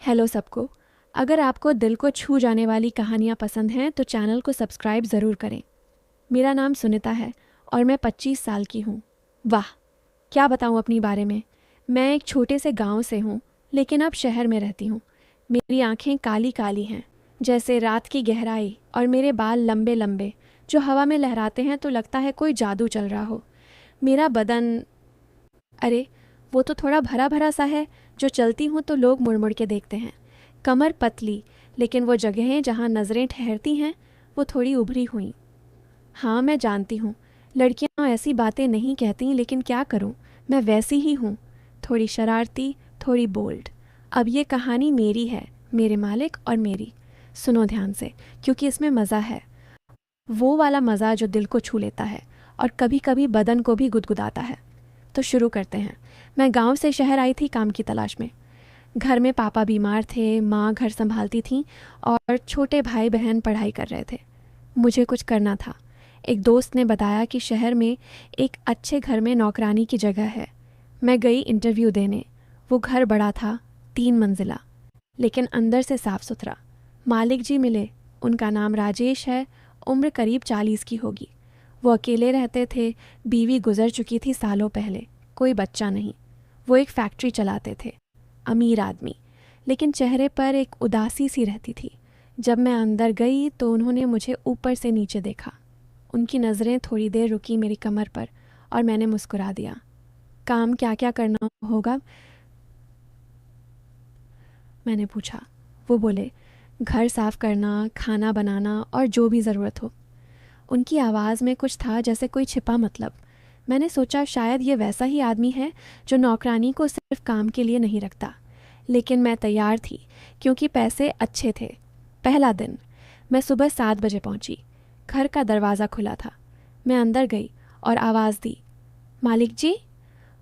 Hello सबको। अगर आपको दिल को छू जाने वाली कहानियाँ पसंद हैं तो चैनल को सब्सक्राइब ज़रूर करें। मेरा नाम सुनीता है और मैं 25 साल की हूँ। वाह, क्या बताऊँ अपनी बारे में। मैं एक छोटे से गांव से हूँ, लेकिन अब शहर में रहती हूँ। मेरी आंखें काली काली हैं, जैसे रात की गहराई, और मेरे बाल लंबे लंबे जो हवा में लहराते हैं तो लगता है कोई जादू चल रहा हो। मेरा बदन, अरे वो तो थोड़ा भरा भरा सा है। जो चलती हूँ तो लोग मुड़ मुड़ के देखते हैं। कमर पतली, लेकिन वो जगहें जहाँ नज़रें ठहरती हैं वो थोड़ी उभरी हुई। हाँ, मैं जानती हूँ लड़कियाँ ऐसी बातें नहीं कहती, लेकिन क्या करूँ, मैं वैसी ही हूँ। थोड़ी शरारती, थोड़ी बोल्ड। अब ये कहानी मेरी है, मेरे मालिक और मेरी। सुनो ध्यान से, क्योंकि इसमें मज़ा है। वो वाला मज़ा जो दिल को छू लेता है और कभी कभी बदन को भी गुदगुदाता है। तो शुरू करते हैं। मैं गांव से शहर आई थी काम की तलाश में। घर में पापा बीमार थे, माँ घर संभालती थी और छोटे भाई बहन पढ़ाई कर रहे थे। मुझे कुछ करना था। एक दोस्त ने बताया कि शहर में एक अच्छे घर में नौकरानी की जगह है। मैं गई इंटरव्यू देने। वो घर बड़ा था, 3 मंजिला, लेकिन अंदर से साफ सुथरा। मालिक जी मिले। उनका नाम राजेश है। उम्र करीब 40 की होगी। वो अकेले रहते थे। बीवी गुजर चुकी थी सालों पहले। कोई बच्चा नहीं। वो एक फैक्ट्री चलाते थे। अमीर आदमी, लेकिन चेहरे पर एक उदासी सी रहती थी। जब मैं अंदर गई तो उन्होंने मुझे ऊपर से नीचे देखा। उनकी नज़रें थोड़ी देर रुकी मेरी कमर पर और मैंने मुस्कुरा दिया। काम क्या क्या करना होगा, मैंने पूछा। वो बोले, घर साफ करना, खाना बनाना और जो भी ज़रूरत हो। उनकी आवाज़ में कुछ था जैसे कोई छिपा मतलब। मैंने सोचा शायद ये वैसा ही आदमी है जो नौकरानी को सिर्फ काम के लिए नहीं रखता। लेकिन मैं तैयार थी, क्योंकि पैसे अच्छे थे। पहला दिन। मैं सुबह 7 बजे पहुंची। घर का दरवाज़ा खुला था। मैं अंदर गई और आवाज़ दी, मालिक जी।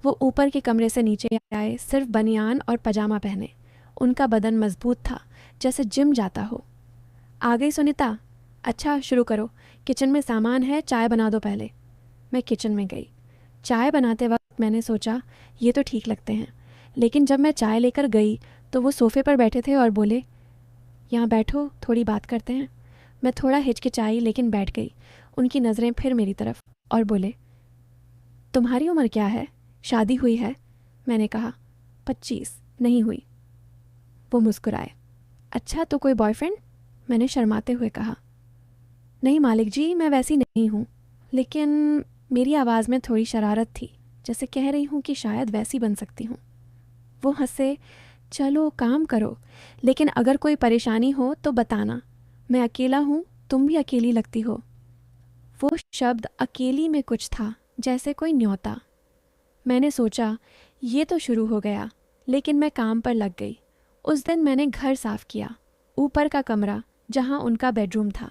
वो ऊपर के कमरे से नीचे आए, सिर्फ बनियान और पजामा पहने। उनका बदन मजबूत था, जैसे जिम जाता हो। आ गई सुनीता। अच्छा, शुरू करो। किचन में सामान है, चाय बना दो पहले। मैं किचन में गई। चाय बनाते वक्त मैंने सोचा ये तो ठीक लगते हैं। लेकिन जब मैं चाय लेकर गई तो वो सोफ़े पर बैठे थे और बोले, यहाँ बैठो, थोड़ी बात करते हैं। मैं थोड़ा हिचकिचाई, लेकिन बैठ गई। उनकी नज़रें फिर मेरी तरफ और बोले, तुम्हारी उम्र क्या है, शादी हुई है? मैंने कहा, 25 नहीं हुई। वो मुस्कुराए। अच्छा, तो कोई बॉयफ्रेंड? मैंने शर्माते हुए कहा। नहीं मालिक जी, मैं वैसी नहीं हूँ। लेकिन मेरी आवाज़ में थोड़ी शरारत थी, जैसे कह रही हूँ कि शायद वैसी बन सकती हूँ। वो हंसे। चलो काम करो, लेकिन अगर कोई परेशानी हो तो बताना। मैं अकेला हूँ, तुम भी अकेली लगती हो। वो शब्द अकेली में कुछ था, जैसे कोई न्योता। मैंने सोचा ये तो शुरू हो गया, लेकिन मैं काम पर लग गई। उस दिन मैंने घर साफ किया। ऊपर का कमरा, जहाँ उनका बेडरूम था।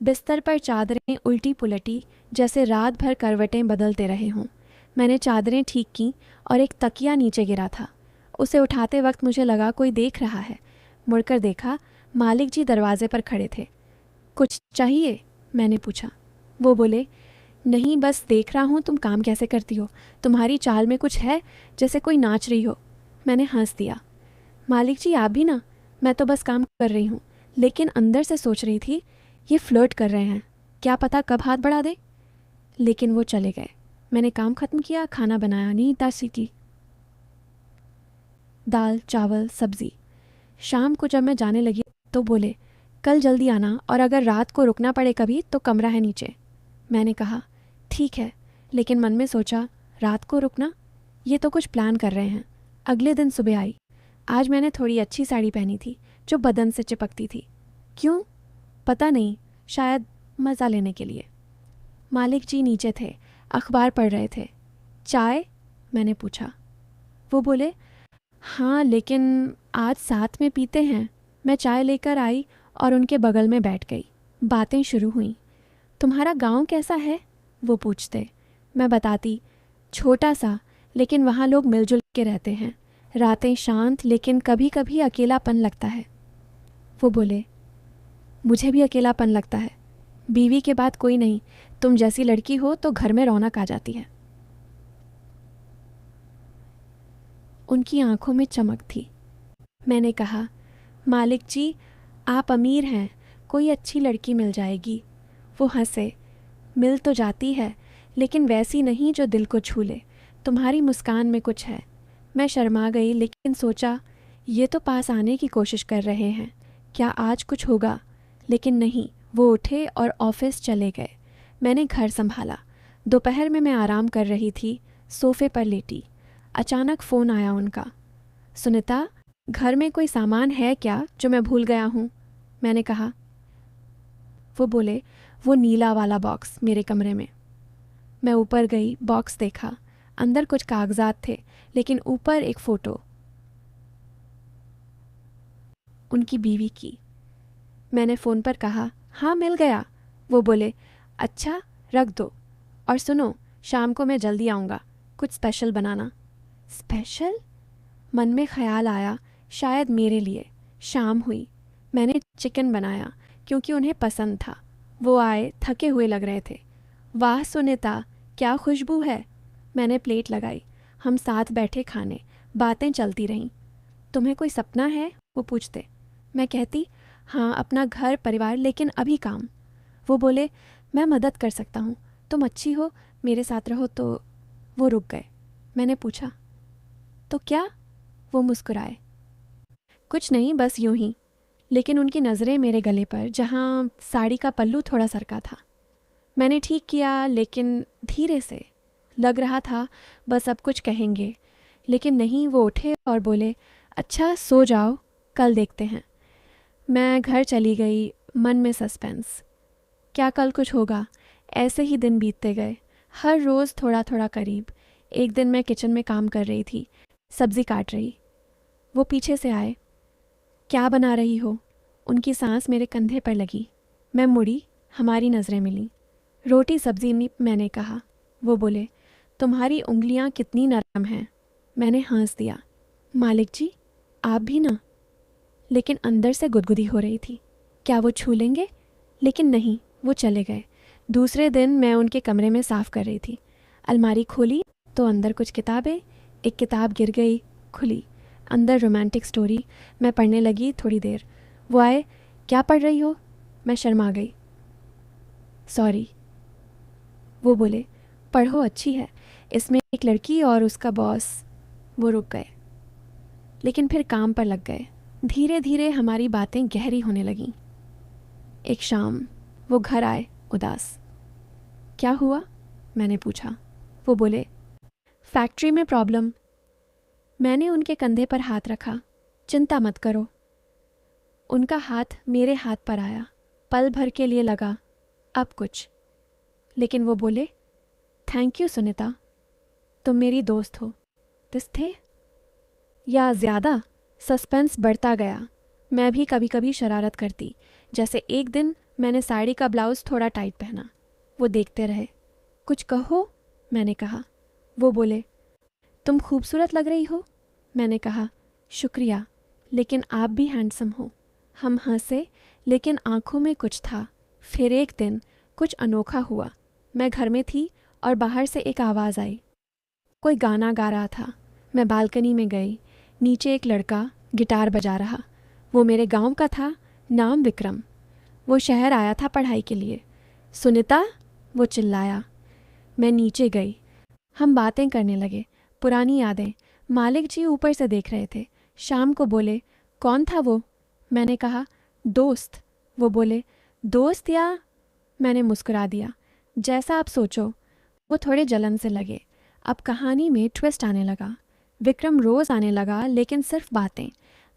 बिस्तर पर चादरें उल्टी पुलटी, जैसे रात भर करवटें बदलते रहे हों। मैंने चादरें ठीक की और एक तकिया नीचे गिरा था। उसे उठाते वक्त मुझे लगा कोई देख रहा है। मुड़कर देखा, मालिक जी दरवाजे पर खड़े थे। कुछ चाहिए? मैंने पूछा। वो बोले, नहीं, बस देख रहा हूँ तुम काम कैसे करती हो। तुम्हारी चाल में कुछ है, जैसे कोई नाच रही हो। मैंने हंस दिया। मालिक जी आप भी ना। मैं तो बस काम कर रही हूँ, लेकिन अंदर से सोच रही थी ये फ्लर्ट कर रहे हैं, क्या पता कब हाथ बढ़ा दे। लेकिन वो चले गए। मैंने काम ख़त्म किया, खाना बनाया, नींद ताज़ी की। दाल, चावल, सब्ज़ी। शाम को जब मैं जाने लगी तो बोले, कल जल्दी आना, और अगर रात को रुकना पड़े कभी तो कमरा है नीचे। मैंने कहा, ठीक है, लेकिन मन में सोचा, रात को रुकना, ये तो कुछ प्लान कर रहे हैं। अगले दिन सुबह आई। आज मैंने थोड़ी अच्छी साड़ी पहनी थी जो बदन से चिपकती थी। क्यों पता नहीं, शायद मज़ा लेने के लिए। मालिक जी नीचे थे, अखबार पढ़ रहे थे। चाय? मैंने पूछा। वो बोले, हाँ, लेकिन आज साथ में पीते हैं। मैं चाय लेकर आई और उनके बगल में बैठ गई। बातें शुरू हुईं। तुम्हारा गांव कैसा है? वो पूछते। मैं बताती, छोटा सा, लेकिन वहाँ लोग मिलजुल के रहते हैं। रातें शांत, लेकिन कभी कभी अकेलापन लगता है। वो बोले, मुझे भी अकेलापन लगता है। बीवी के बाद कोई नहीं। तुम जैसी लड़की हो तो घर में रौनक आ जाती है। उनकी आंखों में चमक थी। मैंने कहा, मालिक जी, आप अमीर हैं, कोई अच्छी लड़की मिल जाएगी। वो हंसे। मिल तो जाती है, लेकिन वैसी नहीं जो दिल को छू ले। तुम्हारी मुस्कान में कुछ है। मैं शर्मा गई, लेकिन सोचा ये तो पास आने की कोशिश कर रहे हैं, क्या आज कुछ होगा। लेकिन नहीं, वो उठे और ऑफिस चले गए। मैंने घर संभाला। दोपहर में मैं आराम कर रही थी, सोफे पर लेटी। अचानक फ़ोन आया उनका। सुनीता, घर में कोई सामान है क्या जो मैं भूल गया हूँ? मैंने कहा। वो बोले, वो नीला वाला बॉक्स मेरे कमरे में। मैं ऊपर गई, बॉक्स देखा। अंदर कुछ कागजात थे, लेकिन ऊपर एक फ़ोटो, उनकी बीवी की। मैंने फ़ोन पर कहा, हाँ मिल गया। वो बोले, अच्छा रख दो, और सुनो, शाम को मैं जल्दी आऊँगा, कुछ स्पेशल बनाना। स्पेशल? मन में ख्याल आया, शायद मेरे लिए। शाम हुई। मैंने चिकन बनाया, क्योंकि उन्हें पसंद था। वो आए, थके हुए लग रहे थे। वाह सुनीता, क्या खुशबू है। मैंने प्लेट लगाई। हम साथ बैठे खाने, बातें चलती रहीं। तुम्हें कोई सपना है? वो पूछते। मैं कहती, हाँ अपना घर परिवार, लेकिन अभी काम। वो बोले, मैं मदद कर सकता हूँ, तुम अच्छी हो, मेरे साथ रहो तो। वो रुक गए। मैंने पूछा, तो क्या? वो मुस्कुराए। कुछ नहीं, बस यूं ही। लेकिन उनकी नज़रें मेरे गले पर, जहाँ साड़ी का पल्लू थोड़ा सरका था। मैंने ठीक किया, लेकिन धीरे से। लग रहा था बस अब कुछ कहेंगे, लेकिन नहीं। वो उठे और बोले, अच्छा सो जाओ, कल देखते हैं। मैं घर चली गई, मन में सस्पेंस। क्या कल कुछ होगा? ऐसे ही दिन बीतते गए, हर रोज़ थोड़ा थोड़ा करीब। एक दिन मैं किचन में काम कर रही थी, सब्ज़ी काट रही। वो पीछे से आए। क्या बना रही हो? उनकी सांस मेरे कंधे पर लगी। मैं मुड़ी, हमारी नज़रें मिलीं। रोटी सब्ज़ी नहीं, मैंने कहा। वो बोले, तुम्हारी उंगलियां कितनी नरम हैं। मैंने हंस दिया। मालिक जी, आप भी ना। लेकिन अंदर से गुदगुदी हो रही थी। क्या वो छू लेंगे? लेकिन नहीं, वो चले गए। दूसरे दिन मैं उनके कमरे में साफ़ कर रही थी। अलमारी खोली तो अंदर कुछ किताबें। एक किताब गिर गई, खुली। अंदर रोमांटिक स्टोरी। मैं पढ़ने लगी थोड़ी देर। वो आए, क्या पढ़ रही हो? मैं शर्मा गई। सॉरी। वो बोले, पढ़ो, अच्छी है। इसमें एक लड़की और उसका बॉस। वो रुक गए, लेकिन फिर काम पर लग गए। धीरे धीरे हमारी बातें गहरी होने लगीं। एक शाम वो घर आए, उदास। क्या हुआ? मैंने पूछा। वो बोले, फैक्ट्री में प्रॉब्लम। मैंने उनके कंधे पर हाथ रखा। चिंता मत करो। उनका हाथ मेरे हाथ पर आया। पल भर के लिए लगा अब कुछ, लेकिन वो बोले, थैंक यू सुनीता, तुम मेरी दोस्त हो। दिस थे या ज़्यादा? सस्पेंस बढ़ता गया। मैं भी कभी कभी शरारत करती, जैसे एक दिन मैंने साड़ी का ब्लाउज़ थोड़ा टाइट पहना। वो देखते रहे। कुछ कहो, मैंने कहा। वो बोले, तुम खूबसूरत लग रही हो। मैंने कहा, शुक्रिया, लेकिन आप भी हैंडसम हो। हम हंसे, लेकिन आंखों में कुछ था। फिर एक दिन कुछ अनोखा हुआ। मैं घर में थी और बाहर से एक आवाज़ आई। कोई गाना गा रहा था। मैं बालकनी में गई। नीचे एक लड़का गिटार बजा रहा। वो मेरे गांव का था, नाम विक्रम। वो शहर आया था पढ़ाई के लिए। सुनीता, वो चिल्लाया। मैं नीचे गई। हम बातें करने लगे, पुरानी यादें। मालिक जी ऊपर से देख रहे थे। शाम को बोले, कौन था वो? मैंने कहा, दोस्त। वो बोले, दोस्त या? मैंने मुस्कुरा दिया। जैसा आप सोचो। वो थोड़े जलन से लगे। अब कहानी में ट्विस्ट आने लगा। विक्रम रोज़ आने लगा, लेकिन सिर्फ बातें।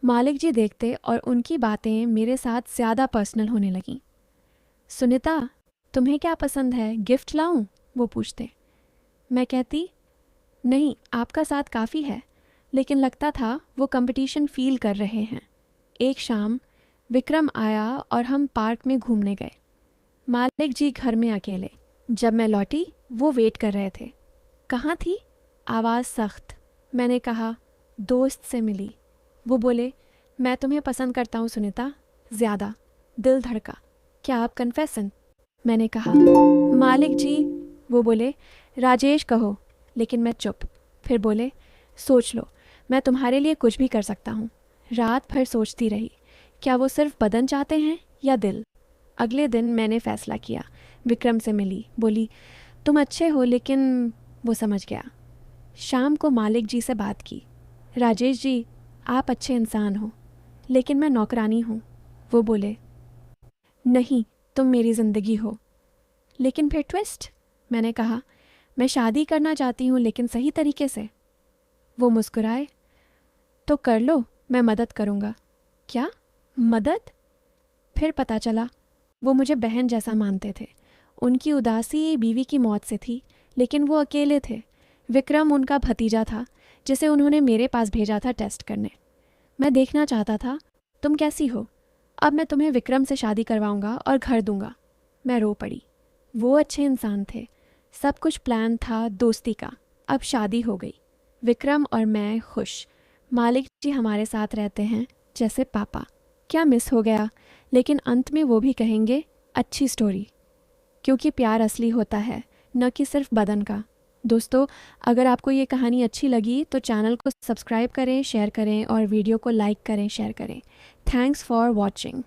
मालिक जी देखते और उनकी बातें मेरे साथ ज़्यादा पर्सनल होने लगीं। सुनीता, तुम्हें क्या पसंद है, गिफ्ट लाऊं? वो पूछते। मैं कहती, नहीं, आपका साथ काफ़ी है। लेकिन लगता था वो कंपटीशन फील कर रहे हैं। एक शाम विक्रम आया और हम पार्क में घूमने गए। मालिक जी घर में अकेले। जब मैं लौटी, वो वेट कर रहे थे। कहाँ थी? आवाज़ सख्त। मैंने कहा, दोस्त से मिली। वो बोले, मैं तुम्हें पसंद करता हूँ सुनीता, ज़्यादा। दिल धड़का। क्या आप कन्फेसन? मैंने कहा, मालिक जी। वो बोले, राजेश कहो। लेकिन मैं चुप। फिर बोले, सोच लो, मैं तुम्हारे लिए कुछ भी कर सकता हूँ। रात भर सोचती रही। क्या वो सिर्फ बदन चाहते हैं या दिल? अगले दिन मैंने फ़ैसला किया। विक्रम से मिली, बोली तुम अच्छे हो, लेकिन वो समझ गया। शाम को मालिक जी से बात की। राजेश जी, आप अच्छे इंसान हो, लेकिन मैं नौकरानी हूँ। वो बोले नहीं, तुम मेरी ज़िंदगी हो। लेकिन फिर ट्विस्ट? मैंने कहा मैं शादी करना चाहती हूँ, लेकिन सही तरीके से। वो मुस्कुराए, तो कर लो, मैं मदद करूँगा। क्या मदद? फिर पता चला वो मुझे बहन जैसा मानते थे। उनकी उदासी बीवी की मौत से थी, लेकिन वो अकेले थे। विक्रम उनका भतीजा था, जिसे उन्होंने मेरे पास भेजा था टेस्ट करने। मैं देखना चाहता था तुम कैसी हो। अब मैं तुम्हें विक्रम से शादी करवाऊंगा और घर दूंगा। मैं रो पड़ी। वो अच्छे इंसान थे, सब कुछ प्लान था दोस्ती का। अब शादी हो गई, विक्रम और मैं खुश। मालिक जी हमारे साथ रहते हैं जैसे पापा। क्या मिस हो गया? लेकिन अंत में वो भी कहेंगे अच्छी स्टोरी, क्योंकि प्यार असली होता है, न कि सिर्फ बदन का। दोस्तों, अगर आपको ये कहानी अच्छी लगी तो चैनल को सब्सक्राइब करें, शेयर करें और वीडियो को लाइक करें, शेयर करें। Thanks for watching.